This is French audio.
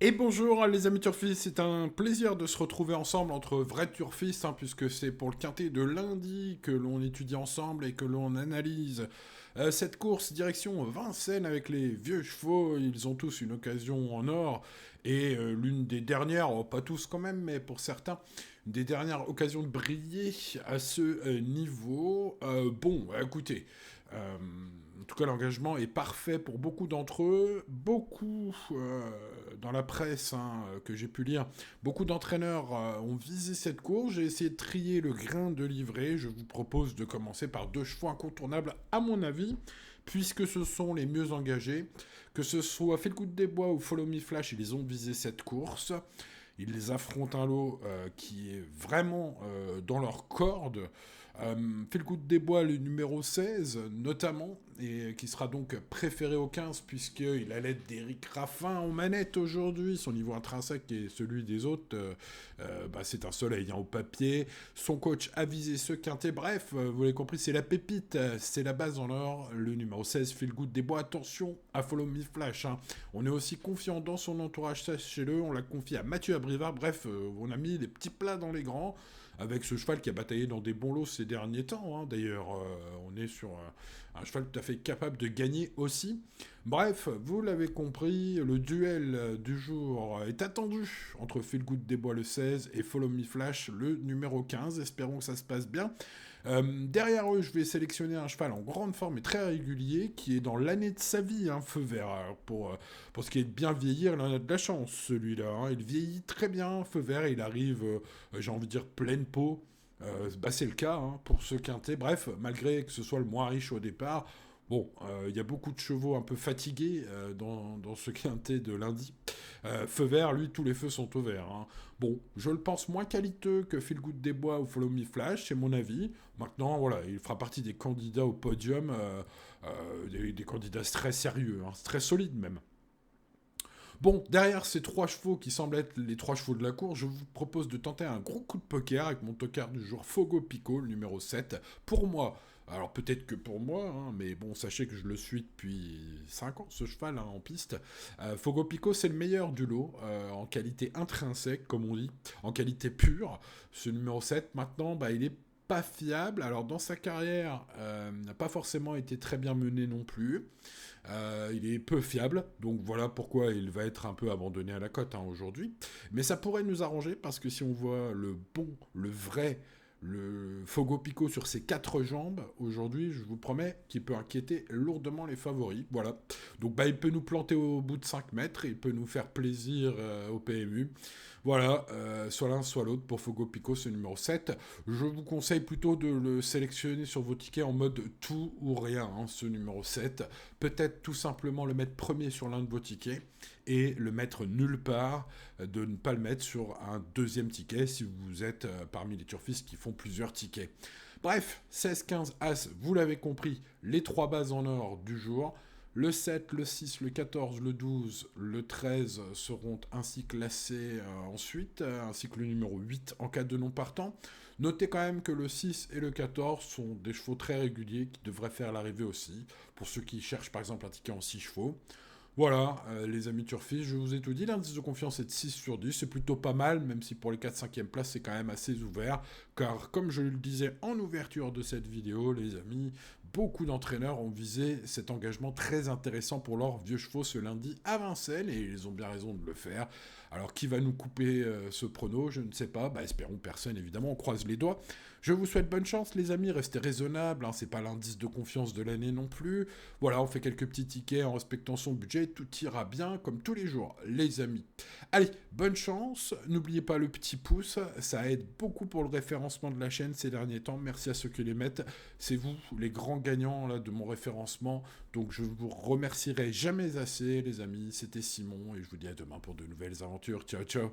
Et bonjour les amis turfistes, c'est un plaisir de se retrouver ensemble entre vrais turfistes, puisque c'est pour le quintet de lundi que l'on étudie ensemble et que l'on analyse cette course direction Vincennes avec les vieux chevaux. Ils ont tous une occasion en or et l'une des dernières, oh, pas tous quand même, mais pour certains, une des dernières occasions de briller à ce niveau. Bon, écoutez, en tout cas, l'engagement est parfait pour beaucoup d'entre eux. Beaucoup, dans la presse que j'ai pu lire, beaucoup d'entraîneurs ont visé cette course. J'ai essayé de trier le grain de livret. Je vous propose de commencer par deux chevaux incontournables, à mon avis, puisque ce sont les mieux engagés. Que ce soit Fais le coup des bois ou Follow Me Flash, ils ont visé cette course. Ils les affrontent un lot qui est vraiment dans leur corde. Fait le coup des bois, le numéro 16, notamment, et qui sera donc préféré au 15, puisqu'il a l'aide d'Éric Raffin en manette aujourd'hui. Son niveau intrinsèque et celui des autres, c'est un soleil au papier. Son coach a visé ce quintet. Bref, vous l'avez compris, c'est la pépite, c'est la base en or. Le numéro 16, Feel Good des Bois. Attention à Follow Me Flash. On est aussi confiant dans son entourage, sachez-le. On l'a confié à Mathieu Abrivard. Bref, on a mis les petits plats dans les grands avec ce cheval qui a bataillé dans des bons lots ces derniers temps. D'ailleurs, on est sur un cheval tout à fait capable de gagner aussi. Bref, vous l'avez compris, le duel du jour est attendu entre Feel Good des Bois le 16 et Follow Me Flash le numéro 15. Espérons que ça se passe bien. Derrière eux, je vais sélectionner un cheval en grande forme et très régulier qui est dans l'année de sa vie, Feu Vert. Alors, pour ce qui est de bien vieillir, il en a de la chance, celui-là. Il vieillit très bien, Feu Vert, il arrive, j'ai envie de dire, pleine peau. C'est le cas pour ce quintet. Bref, malgré que ce soit le moins riche au départ, bon, il y a beaucoup de chevaux un peu fatigués dans ce quintet de lundi. Feu vert, lui, tous les feux sont au vert. Bon, je le pense moins qualiteux que Feel Good des Bois ou Follow Me Flash, c'est mon avis. Maintenant, voilà, il fera partie des candidats au podium, des candidats très sérieux, très solides même. Bon, derrière ces trois chevaux qui semblent être les trois chevaux de la cour, je vous propose de tenter un gros coup de poker avec mon tocard du jour Fogo Pico, le numéro 7. Pour moi, alors peut-être que pour moi, mais bon, sachez que je le suis depuis 5 ans, ce cheval en piste. Fogo Pico, c'est le meilleur du lot, en qualité intrinsèque, comme on dit, en qualité pure. Ce numéro 7, maintenant, il est pas fiable. Alors dans sa carrière, n'a pas forcément été très bien mené non plus. Il est peu fiable, donc voilà pourquoi il va être un peu abandonné à la cote aujourd'hui. Mais ça pourrait nous arranger parce que si on voit le bon, le vrai, le Fogo Pico sur ses quatre jambes, aujourd'hui, je vous promets qu'il peut inquiéter lourdement les favoris. Voilà. Donc il peut nous planter au bout de 5 mètres, il peut nous faire plaisir au PMU. Voilà, soit l'un, soit l'autre pour Fogo Pico, ce numéro 7. Je vous conseille plutôt de le sélectionner sur vos tickets en mode tout ou rien, ce numéro 7. Peut-être tout simplement le mettre premier sur l'un de vos tickets et le mettre nulle part, de ne pas le mettre sur un deuxième ticket si vous êtes parmi les turfistes qui font plusieurs tickets. Bref, 16, 15, As, vous l'avez compris, les trois bases en or du jour. Le 7, le 6, le 14, le 12, le 13 seront ainsi classés ensuite, ainsi que le numéro 8 en cas de non partant. Notez quand même que le 6 et le 14 sont des chevaux très réguliers qui devraient faire l'arrivée aussi, pour ceux qui cherchent par exemple un ticket en 6 chevaux. Voilà, les amis turfistes, je vous ai tout dit, l'indice de confiance est de 6 sur 10, c'est plutôt pas mal, même si pour les 4-5e places c'est quand même assez ouvert, car comme je le disais en ouverture de cette vidéo, les amis, beaucoup d'entraîneurs ont visé cet engagement très intéressant pour leurs vieux chevaux ce lundi à Vincennes, et ils ont bien raison de le faire. Alors qui va nous couper ce prono, je ne sais pas, espérons personne évidemment, on croise les doigts. Je vous souhaite bonne chance les amis, restez raisonnables, c'est pas l'indice de confiance de l'année non plus. Voilà, on fait quelques petits tickets en respectant son budget, tout ira bien comme tous les jours, les amis. Allez, bonne chance, n'oubliez pas le petit pouce, ça aide beaucoup pour le référencement de la chaîne ces derniers temps, merci à ceux qui les mettent, c'est vous les grands gagnants là, de mon référencement, donc je vous remercierai jamais assez les amis, c'était Simon et je vous dis à demain pour de nouvelles aventures, ciao ciao.